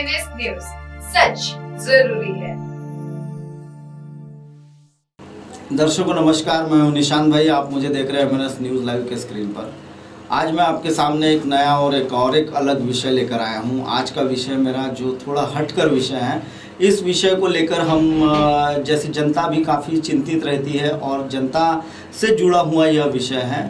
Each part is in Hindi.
एमएनएस न्यूज, सच जरूरी है। दर्शकों नमस्कार, मैं हूं निशान भाई। आप मुझे देख रहे हैं एमएनएस न्यूज़ लाइव के स्क्रीन पर। आज मैं आपके सामने एक नया और एक अलग विषय लेकर आया हूं। आज का विषय मेरा जो थोड़ा हटकर विषय है, इस विषय को लेकर हम जैसे जनता भी काफ़ी चिंतित रहती है और जनता से जुड़ा हुआ यह विषय है।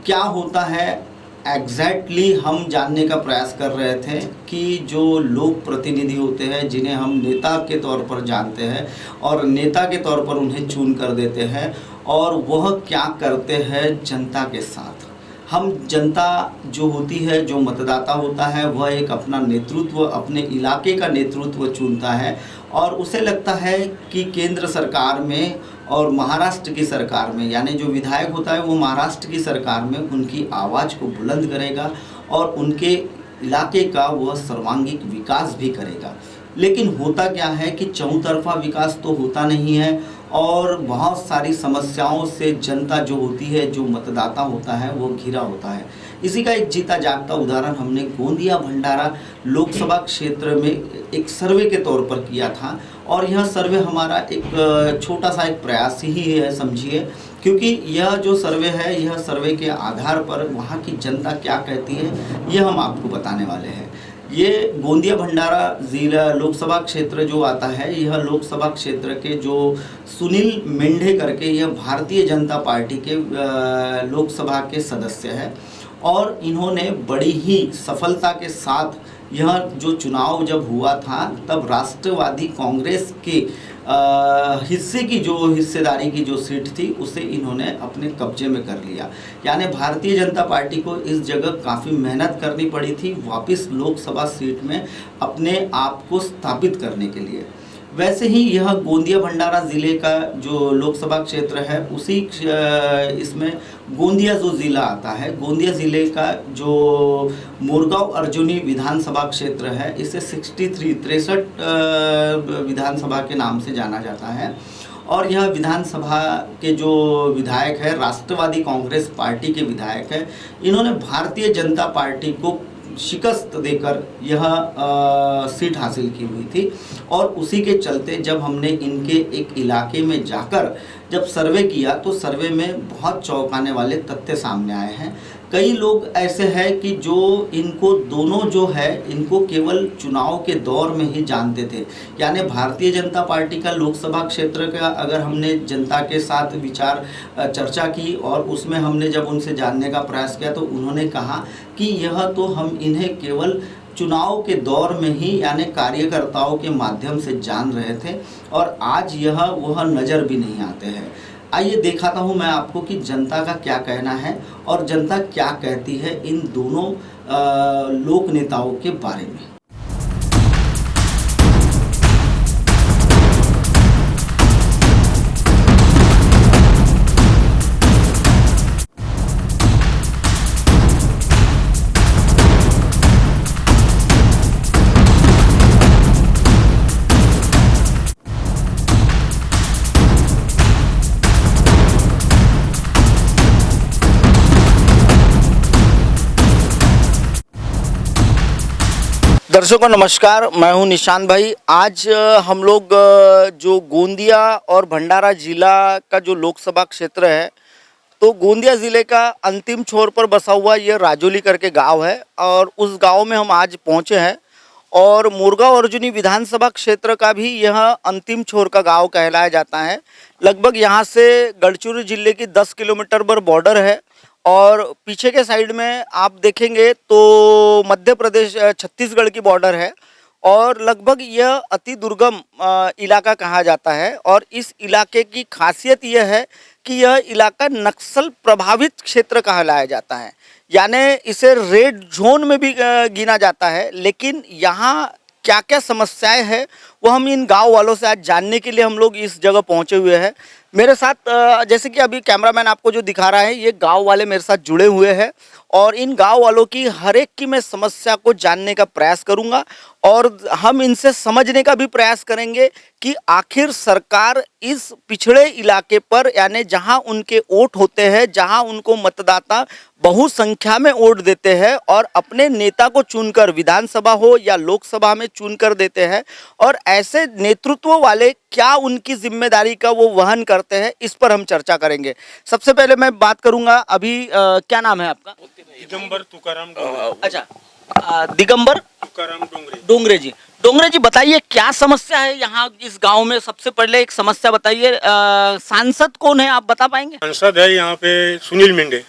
क्या होता है एग्जैक्टली हम जानने का प्रयास कर रहे थे कि जो लोक प्रतिनिधि होते हैं, जिन्हें हम नेता के तौर पर जानते हैं और नेता के तौर पर उन्हें चुन कर देते हैं, और वह क्या करते हैं जनता के साथ। हम जनता जो होती है, जो मतदाता होता है, वह एक अपना नेतृत्व, अपने इलाके का नेतृत्व चुनता है और उसे लगता है कि केंद्र सरकार में और महाराष्ट्र की सरकार में, यानी जो विधायक होता है वो महाराष्ट्र की सरकार में उनकी आवाज़ को बुलंद करेगा और उनके इलाके का वह सर्वांगीण विकास भी करेगा। लेकिन होता क्या है कि चौतरफा विकास तो होता नहीं है और बहुत सारी समस्याओं से जनता जो होती है, जो मतदाता होता है, वो घिरा होता है। इसी का एक जीता जागता उदाहरण हमने गोंदिया भंडारा लोकसभा क्षेत्र में एक सर्वे के तौर पर किया था। और यह सर्वे हमारा एक छोटा सा एक प्रयास ही है समझिए, क्योंकि यह जो सर्वे है, यह सर्वे के आधार पर वहाँ की जनता क्या कहती है, यह हम आपको बताने वाले हैं। ये गोंदिया भंडारा जिला लोकसभा क्षेत्र जो आता है, यह लोकसभा क्षेत्र के जो सुनील मेंढे करके, यह भारतीय जनता पार्टी के लोकसभा के सदस्य है और इन्होंने बड़ी ही सफलता के साथ यह जो चुनाव जब हुआ था, तब राष्ट्रवादी कांग्रेस के हिस्से की जो हिस्सेदारी की जो सीट थी, उसे इन्होंने अपने कब्जे में कर लिया। यानी भारतीय जनता पार्टी को इस जगह काफ़ी मेहनत करनी पड़ी थी वापस लोकसभा सीट में अपने आप को स्थापित करने के लिए। वैसे ही यह गोंदिया भंडारा ज़िले का जो लोकसभा क्षेत्र है, उसी इसमें गोंदिया जो ज़िला आता है, गोंदिया ज़िले का जो मोरगांव अर्जुनी विधानसभा क्षेत्र है, इसे 63 विधानसभा के नाम से जाना जाता है। और यह विधानसभा के जो विधायक है, राष्ट्रवादी कांग्रेस पार्टी के विधायक है, इन्होंने भारतीय जनता पार्टी को शिकस्त देकर यह सीट हासिल की हुई थी। और उसी के चलते जब हमने इनके एक इलाके में जाकर जब सर्वे किया, तो सर्वे में बहुत चौंकाने वाले तथ्य सामने आए हैं। कई लोग ऐसे हैं कि जो इनको दोनों जो है, इनको केवल चुनाव के दौर में ही जानते थे। यानी भारतीय जनता पार्टी का लोकसभा क्षेत्र का अगर हमने जनता के साथ विचार चर्चा की और उसमें हमने जब उनसे जानने का प्रयास किया, तो उन्होंने कहा कि यह तो हम इन्हें केवल चुनाव के दौर में ही, यानी कार्यकर्ताओं के माध्यम से जान रहे थे और आज यह वह नज़र भी नहीं आते हैं। आइए दिखाता हूं मैं आपको कि जनता का क्या कहना है और जनता क्या कहती है इन दोनों लोक नेताओं के बारे में। दर्शकों नमस्कार, मैं हूं निशान भाई। आज हम लोग जो गोंदिया और भंडारा जिला का जो लोकसभा क्षेत्र है, तो गोंदिया ज़िले का अंतिम छोर पर बसा हुआ ये राजौली करके गांव है और उस गांव में हम आज पहुंचे हैं। और मोरगांव अर्जुनी विधानसभा क्षेत्र का भी यह अंतिम छोर का गांव कहलाया जाता है। लगभग यहाँ से गढ़चिरौली जिले की 10 किलोमीटर पर बॉर्डर है और पीछे के साइड में आप देखेंगे तो मध्य प्रदेश छत्तीसगढ़ की बॉर्डर है और लगभग यह अति दुर्गम इलाका कहा जाता है। और इस इलाके की खासियत यह है कि यह इलाका नक्सल प्रभावित क्षेत्र कहलाया जाता है, यानी इसे रेड जोन में भी गिना जाता है। लेकिन यहाँ क्या क्या समस्याएं हैं वो हम इन गांव वालों से आज जानने के लिए हम लोग इस जगह पहुंचे हुए हैं। मेरे साथ जैसे कि अभी कैमरामैन आपको जो दिखा रहा है, ये गांव वाले मेरे साथ जुड़े हुए हैं और इन गांव वालों की हर एक की मैं समस्या को जानने का प्रयास करूंगा और हम इनसे समझने का भी प्रयास करेंगे कि आखिर सरकार इस पिछड़े इलाके पर, यानी जहां उनके वोट होते हैं, जहां उनको मतदाता बहुसंख्या में वोट देते हैं और अपने नेता को चुनकर विधानसभा हो या लोकसभा में चुनकर देते हैं, और ऐसे नेतृत्व वाले क्या उनकी जिम्मेदारी का वो वहन करते हैं, इस पर हम चर्चा करेंगे। सबसे पहले मैं बात करूंगा अभी क्या नाम है आपका? दिगंबर तुकाराम डोंगरे। अच्छा, दिगंबर तुकाराम डोंगरे। डोंगरे जी। डोंगरे जी, बताइए क्या समस्या है यहाँ इस गांव में? सबसे पहले एक समस्या बताइए। सांसद कौन है, आप बता पाएंगे? सांसद है यहाँ पे सुनील मेंढे।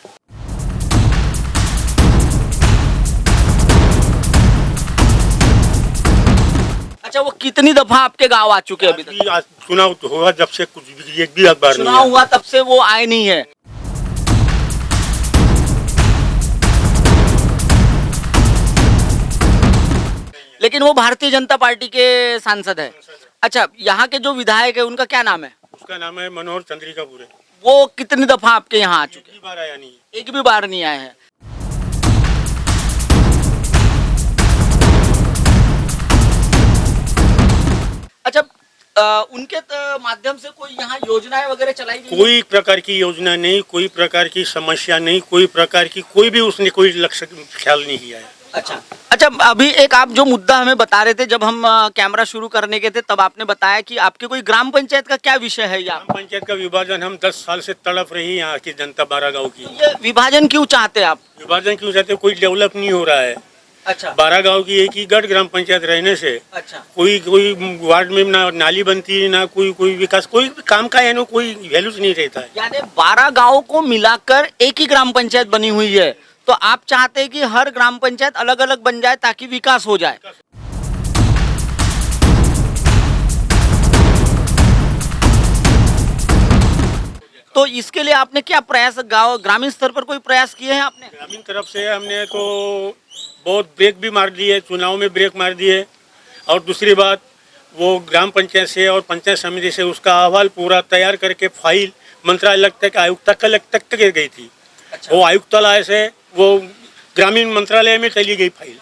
अच्छा, वो कितनी दफा आपके गांव आ चुके हैं अभी तक? आज चुनाव तो हुआ जब से कुछ भी एक भी अखबार नहीं चुनाव है। हुआ तब से वो आए नहीं है। लेकिन वो भारतीय जनता पार्टी के सांसद है। अच्छा, यहाँ के जो विधायक है उनका क्या नाम है? उसका नाम है मनोहर चंद्रिकापुरे। वो कितनी दफा आपके यहाँ आ चुके एक बार आया नहीं है। हैं? एक भी बार नहीं आए हैं। अच्छा, उनके माध्यम से कोई यहाँ योजनाएं वगैरह चलाई गई? कोई प्रकार की योजना नहीं, कोई प्रकार की समस्या नहीं, कोई प्रकार की कोई भी उसने कोई लक्ष्य ख्याल नहीं किया है। अच्छा अच्छा, अभी एक आप जो मुद्दा हमें बता रहे थे जब हम कैमरा शुरू करने के थे, तब आपने बताया कि आपके कोई ग्राम पंचायत का क्या विषय है? या ग्राम पंचायत का विभाजन हम 10 साल से तड़प रही है यहाँ की जनता, 12 गाँव की। ये विभाजन क्यों चाहते हैं आप? विभाजन क्यों चाहते? कोई डेवलप नहीं हो रहा है। अच्छा 12 गाँव की एक ही गढ़ ग्राम पंचायत रहने से अच्छा, कोई वार्ड में ना नाली बनती है, ना कोई विकास, कोई काम का है ना, कोई वैल्यूज नहीं रहता है। यानी 12 गाँव को मिलाकर एक ही ग्राम पंचायत बनी हुई है, तो आप चाहते हैं कि हर ग्राम पंचायत अलग अलग बन जाए ताकि विकास हो जाए। तो इसके लिए आपने क्या प्रयास, गाँव ग्रामीण स्तर पर कोई प्रयास किए हैं आपने? ग्रामीण तरफ से हमने तो बहुत ब्रेक भी मार दिए, चुनाव में ब्रेक मार दिए। और दूसरी बात, वो ग्राम पंचायत से और पंचायत समिति से उसका अहवाल पूरा तैयार करके फाइल मंत्रालय तक, आयुक्त तक गई थी। अच्छा। वो आयुक्तालय से वो ग्रामीण मंत्रालय में चली गई फाइल,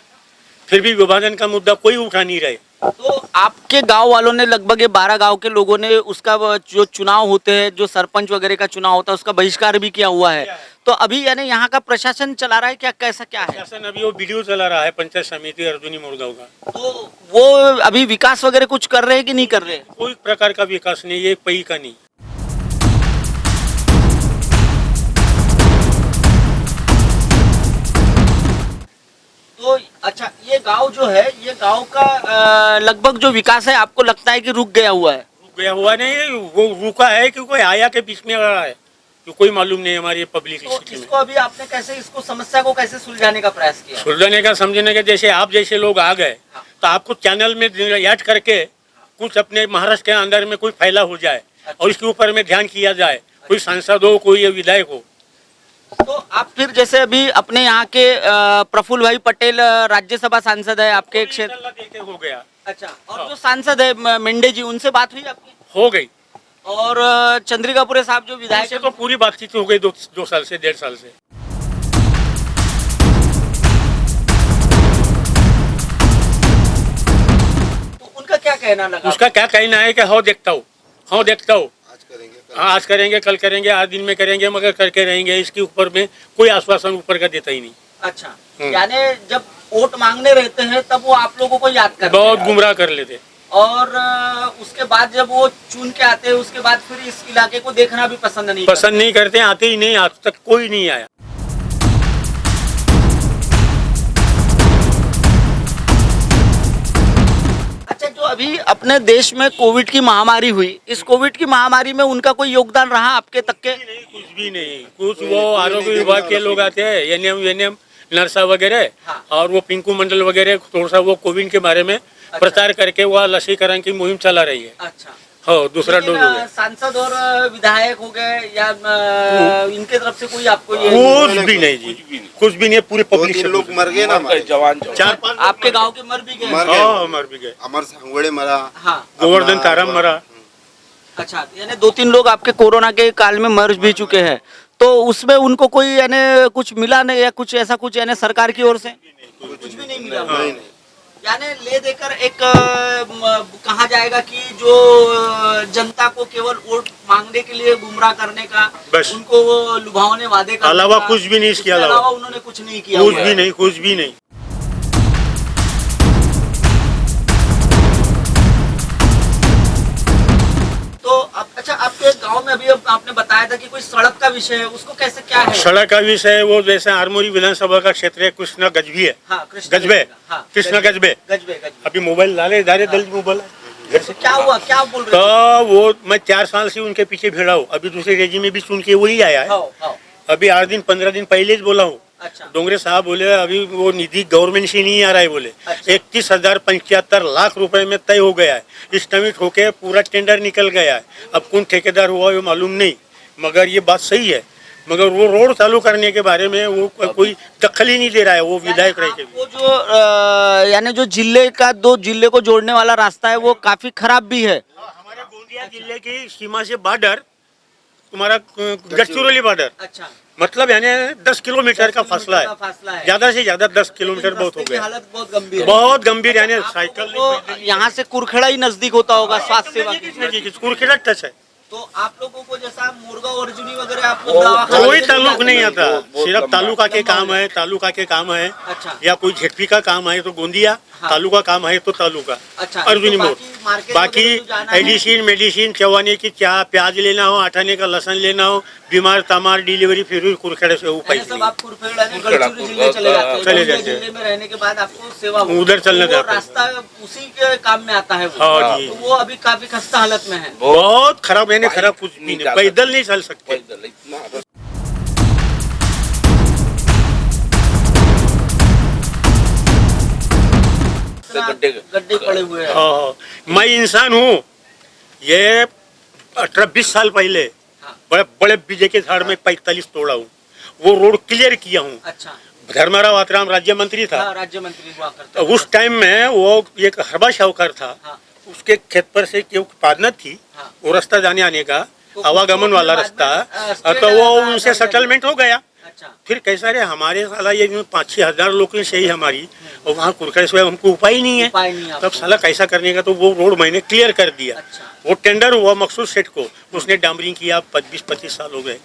फिर भी विभाजन का मुद्दा कोई उठा नहीं रहे। तो आपके गांव वालों ने, लगभग ये 12 गांव के लोगों ने उसका जो चुनाव होते हैं, जो सरपंच वगैरह का चुनाव होता है, उसका बहिष्कार भी किया हुआ है। तो अभी यानी यहाँ का प्रशासन चला रहा है क्या, कैसा क्या है? शासन अभी वो वीडियो चला रहा है पंचायत समिति अर्जुनी मोरगांव का। तो वो अभी विकास वगैरह कुछ कर रहे हैं कि नहीं कर रहे? कोई प्रकार का विकास नहीं, एक पई का नहीं। तो अच्छा, ये गांव जो है, ये गांव का लगभग जो विकास है आपको लगता है कि रुक गया हुआ है? रुक गया हुआ नहीं, वो रुका है कि कोई आया के बीच में आ रहा है, तो कोई मालूम नहीं हमारी पब्लिक तो इसको अभी आपने कैसे, इसको समस्या को कैसे सुलझाने का प्रयास किया? सुलझाने का, समझने का, जैसे आप जैसे लोग आ गए तो आपको चैनल में ऐड करके कुछ अपने महाराष्ट्र के अंदर में कोई फैला हो जाए और इसके ऊपर में ध्यान किया जाए, कोई सांसद हो, कोई विधायक हो। तो आप फिर जैसे अभी अपने यहाँ के प्रफुल्ल भाई पटेल राज्यसभा सांसद है आपके क्षेत्र, देखे हो गया। अच्छा, और जो सांसद है मेंढे जी, उनसे बात हुई आपकी? हो गई। और चंद्रिकापुरे साहब जो विधायक से है, तो पूरी बातचीत हो गई 2 साल से, 1.5 साल से। तो उनका क्या कहना लगा? उसका क्या कहना है कि हाँ देखता हूँ, हाँ आज करेंगे, कल करेंगे, आज दिन में करेंगे, मगर करके रहेंगे। इसके ऊपर में कोई आश्वासन ऊपर का देता ही नहीं। अच्छा, यानी जब वोट मांगने रहते हैं तब वो आप लोगों को याद करते बहुत हैं, गुमराह कर लेते। और उसके बाद जब वो चुन के आते हैं, उसके बाद फिर इस इलाके को देखना भी पसंद नहीं करते, आते ही नहीं, आज तक कोई नहीं आया। अच्छा, जो अभी अपने देश में कोविड की महामारी हुई, इस कोविड की महामारी में उनका कोई योगदान रहा आपके तक के? कुछ भी नहीं, कुछ वो आरोग्य विभाग के लोग आते हैं, एनएम नर्सा वगैरह, हाँ। और वो पिंकू मंडल वगैरह थोड़ा सा वो कोविड के बारे में प्रचार करके वो लसीकरण की मुहिम चला रही है। अच्छा, हाँ, दूसरा डोज हो गया। सांसद और विधायक हो गए या इनके तरफ से कोई आपको ये? कुछ भी नहीं जी, कुछ भी नहीं, पूरे पब्लिक लोग मर गए ना, जवान 4-5 आपके गांव के मर भी गए? मर भी गए। अमर सांगवड़े मरा, हाँ। गोवर्धन ताराम मरा। अच्छा, यानी 2-3 लोग आपके कोरोना के काल में मर भी चुके हैं, तो उसमें उनको कोई यानी कुछ मिला नहीं, या कुछ ऐसा कुछ यानी सरकार की ओर से? कुछ भी नहीं मिला? नहीं। यानी ले देकर एक कहा जाएगा कि जो जनता को केवल वोट मांगने के लिए गुमराह करने का, बस। उनको वो लुभावने वादे करने अलावा का, कुछ भी नहीं, इसके उसके अलावा उन्होंने कुछ नहीं किया कुछ हुआ भी है। नहीं, कुछ भी नहीं। तो अच्छा, आपके गांव में अभी आपने बताया था कि कोई सड़क का विषय है, उसको कैसे क्या है? सड़क का विषय वो जैसे आरमोरी विधानसभा का क्षेत्र है, कृष्णा गजबी है। हाँ, कृष्णा गजबे, हाँ, कृष्णा गजबे। गजबे। अभी मोबाइल डाले डायरेक्ट दल मोबाइल घर से। क्या हुआ, क्या बोल रहे तो थे? वो मैं 4 साल से उनके पीछे भिड़ा हूँ। अभी दूसरे रेजी में भी सुन के वही आया है। हाँ, अभी 8 दिन 15 दिन पहले ही बोला हूँ। अच्छा, डोंगरे साहब बोले अभी वो निधि गवर्नमेंट से नहीं आ रहा है बोले। अच्छा। 31,075 लाख रुपए में तय हो गया है, इस्टीमेट होके पूरा टेंडर निकल गया है। अब कौन ठेकेदार हुआ ये मालूम नहीं, मगर ये बात सही है। मगर वो रोड चालू करने के बारे में वो कोई दखल ही नहीं दे रहा है, वो विधायक रह के भी। वो जो यानी जो जिले का 2 जिले को जोड़ने वाला रास्ता है वो काफी खराब भी है। हमारे गोंदिया जिले की सीमा से बॉर्डर तुम्हारा गढ़चिरौली बॉर्डर, अच्छा, मतलब यानी 10 किलोमीटर का फासला फासला है। है। ज्यादा से ज्यादा 10 किलोमीटर बहुत हो रास्ते की गया, हालत बहुत गंभीर है। बहुत गंभीर। यानी साइकिल तो यहाँ से कुरखेड़ा ही नजदीक होता होगा स्वास्थ्य सेवा के। कुरखेड़ा टच है, तो आप लोगों को जैसा मुर्गा अर्जुनी वगैरह आप लोग दवाखाना कोई लेके ताल्लुक जाते नहीं हैं? आता। बहुत सिर्फ लंबा तालुका के लंबा काम हो है, तालुका के काम है, अच्छा, या कोई झेटपी का काम है तो गोंदिया, हाँ। तालुका काम है तो तालुका, अच्छा, अर्जुनी तो मोड़। बाकी मार्केट बाकी वगैरह जो जाना है- एडिसिन मेडिसिन चवाने की चाह, प्याज लेना हो, आठाने का लहसन लेना हो, बीमार तमार डिलीवरी फिर कुरखेड़े से वो यानी सब पैसे आप कुरखेड़ा यानी गढ़चिरौली जिले चले जाते हैं। चले गोंदिया जाते हैं। जिले में रहने के बाद आपको सेवा हो- उधर चलना तो वो जाता है। रास्ता उसी के काम में आता है वो। हाँ जी। तो वो अभी काफी खस्ता हालत में है। बहुत खराब, यानी खराब कुछ भी नहीं नहीं, जा पैदल नहीं चल सकते। पैदल इतना गड्ढे पड़े हुए हैं। हाँ, मैं इंसान हूँ। ये 18-20 साल पहले हाँ। बड़े बड़े बीजे के झाड़ में 45 तोड़ा हूँ, वो रोड क्लियर किया हूँ। अच्छा, धर्मराव आतराम राज्य मंत्री था, हाँ, राज्य मंत्री हुआ करते तो उस टाइम में वो एक हरबा शाहूकार था, हाँ, उसके खेत पर से क्यों पादनत थी, हाँ। वो रास्ता जाने आने का तो आवागमन उसको वाला फिर रास्ता, बाद में, तो वो स्टेट उनसे रास्ता सेटलमेंट हो गया। अच्छा, फिर कैसा रे हमारे साला ये 5-6 हजार लोग की सही हमारी, और वहाँ कुरखेड़े से हमको उपाय ही नहीं है। उपाय नहीं तब आपको। साला कैसा करने का, तो वो रोड मैंने क्लियर कर दिया। अच्छा, वो टेंडर हुआ मकसूद सेठ को, उसने डामरिंग किया। 20-25 साल हो गए।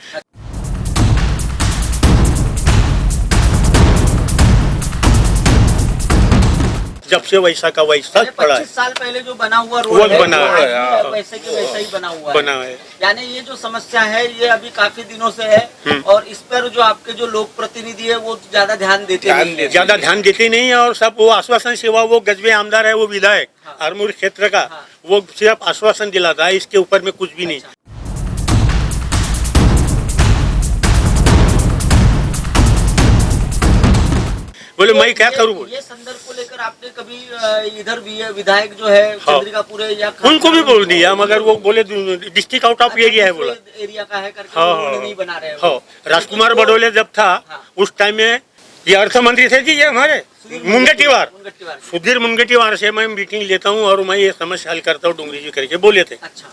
जब से वैसा का वैसा यानी पड़ा है, 25 साल पहले जो बना हुआ वो रोड है बना वो है, आज भी वैसे के वैसा ही बना हुआ बना है। यानी ये जो समस्या है ये अभी काफी दिनों से है और इस पर जो आपके जो लोक प्रतिनिधि है वो ज्यादा ध्यान देते ध्यान नहीं है। देते ज्यादा ध्यान देते नहीं है, और सब वो आश्वासन सेवा, वो गजबे आमदार है, वो विधायक हाँ। आरमूर क्षेत्र का, हाँ। वो सिर्फ आश्वासन दिलाता है, इसके ऊपर में कुछ भी नहीं। अच्छा। बोले तो मैं क्या करूँ, बोले ये संदर्भ को लेकर आपने कभी इधर भी विधायक जो है हाँ। चंद्रिकापुर या उनको भी बोल दिया, मगर वो बोले डिस्ट्रिक्ट आउट ऑफ एरिया है बोला। एरिया का है करके हाँ, उन्होंने हाँ। नहीं बना रहे हाँ, राजकुमार बडोले जब था हाँ। उस टाइम में ये अर्थ मंत्री थे जी, ये हमारे मुनगटीवार, मुनगटीवार। सुधीर मुनगटीवार से मैं मीटिंग लेता हूँ और मैं ये समस्या हल करता हूँ, डोंगरी जी करके बोले थे। अच्छा,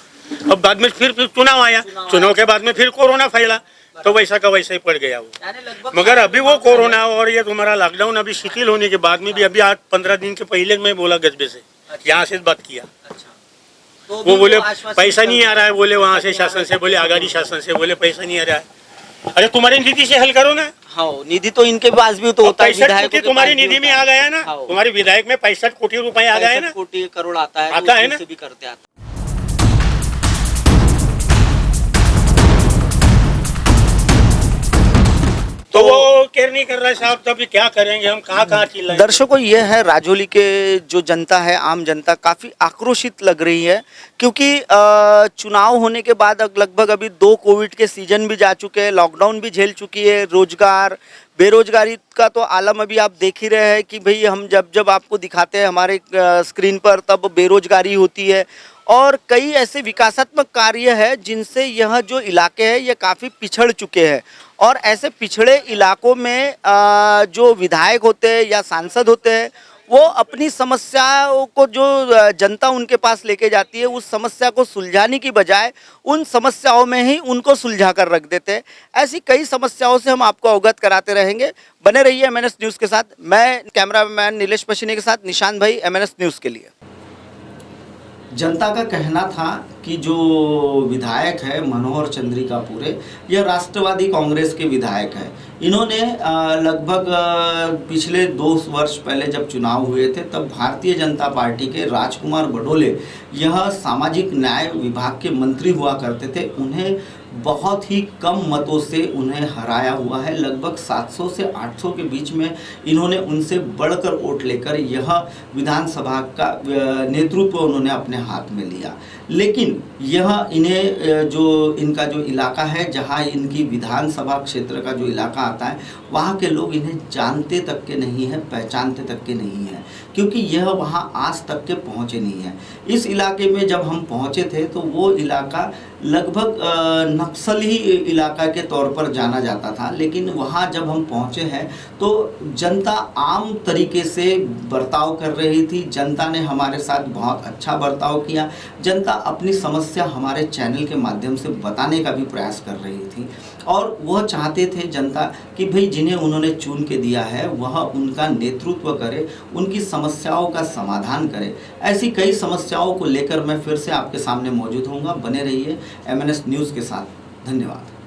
अब बाद में फिर चुनाव आया, चुनाव के बाद में फिर कोरोना फैला, तो वैसा का वैसा ही पड़ गया वो। यानी लगभग मगर अभी वो कोरोना और ये तुम्हारा लॉकडाउन अभी शिथिल होने के बाद में भी अभी 8-15 दिन के पहले मैं बोला गजबे से, यहाँ से बात किया। अच्छा, तो वो बोले आश्वासन पैसा नहीं आ रहा है, बोले वहाँ से नहीं आ शासन रहा से, है। बोले आगाड़ी शासन से, बोले पैसा नहीं आ रहा है। अरे तुम्हारी निधि से हल करो ना। हाँ, निधि तो इनके पास भी तो होता है, 65 विधायकों कोटी के तुम्हारी पास भी निधि होता में है। आ गया ना, हाँ। तुम्हारे विधायक में 65 कोटी रुपए आ गए 65 ना। कोटी करोड़ आता है, आता है उसमें ना? से भी करते आता है। तो वो केयर नहीं कर रहा है साहब, तभी क्या करेंगे हम, कहाँ चिल्लाएं। दर्शकों, ये है राजौली के जो जनता है, आम जनता काफ़ी आक्रोशित लग रही है क्योंकि चुनाव होने के बाद लगभग अभी 2 कोविड के सीजन भी जा चुके हैं, लॉकडाउन भी झेल चुकी है, रोजगार बेरोजगारी का तो आलम अभी आप देख ही रहे हैं कि भाई हम जब जब आपको दिखाते हैं हमारे स्क्रीन पर तब बेरोजगारी होती है और कई ऐसे विकासात्मक कार्य है जिनसे यह जो इलाके हैं ये काफ़ी पिछड़ चुके हैं और ऐसे पिछड़े इलाकों में जो विधायक होते हैं या सांसद होते हैं वो अपनी समस्याओं को जो जनता उनके पास लेके जाती है उस समस्या को सुलझाने की बजाय उन समस्याओं में ही उनको सुलझा कर रख देते हैं। ऐसी कई समस्याओं से हम आपको अवगत कराते रहेंगे। बने रहिए एमएनएस न्यूज़ के साथ। मैं कैमरामैन नीलेश पशिनी के साथ निशांत भाई, एमएनएस न्यूज़ के लिए। जनता का कहना था कि जो विधायक है मनोहर चंद्रिकापुरे, यह राष्ट्रवादी कांग्रेस के विधायक है। इन्होंने लगभग पिछले 2 वर्ष पहले जब चुनाव हुए थे तब भारतीय जनता पार्टी के राजकुमार बडोले यह सामाजिक न्याय विभाग के मंत्री हुआ करते थे। उन्हें बहुत ही कम मतों से उन्हें हराया हुआ है। लगभग 700 से 800 के बीच में इन्होंने उनसे बढ़कर वोट लेकर यह विधानसभा का नेतृत्व उन्होंने अपने हाथ में लिया। लेकिन यह इन्हें जो इनका जो इलाका है, जहां इनकी विधानसभा क्षेत्र का जो इलाका आता है, वहां के लोग इन्हें जानते तक के नहीं हैं, पहचानते तक के नहीं हैं, क्योंकि यह वहां आज तक के पहुंचे नहीं हैं। इस इलाके में जब हम पहुंचे थे तो वो इलाका लगभग नक्सली इलाका के तौर पर जाना जाता था। लेकिन वहाँ जब हम पहुँचे हैं तो जनता आम तरीके से बर्ताव कर रही थी। जनता ने हमारे साथ बहुत अच्छा बर्ताव किया। जनता अपनी समस्या हमारे चैनल के माध्यम से बताने का भी प्रयास कर रही थी और वह चाहते थे जनता कि भाई जिन्हें उन्होंने चुन के दिया है वह उनका नेतृत्व करे, उनकी समस्याओं का समाधान करे। ऐसी कई समस्याओं को लेकर मैं फिर से आपके सामने मौजूद हूँगा। बने रहिए एमएनएस न्यूज़ के साथ। धन्यवाद।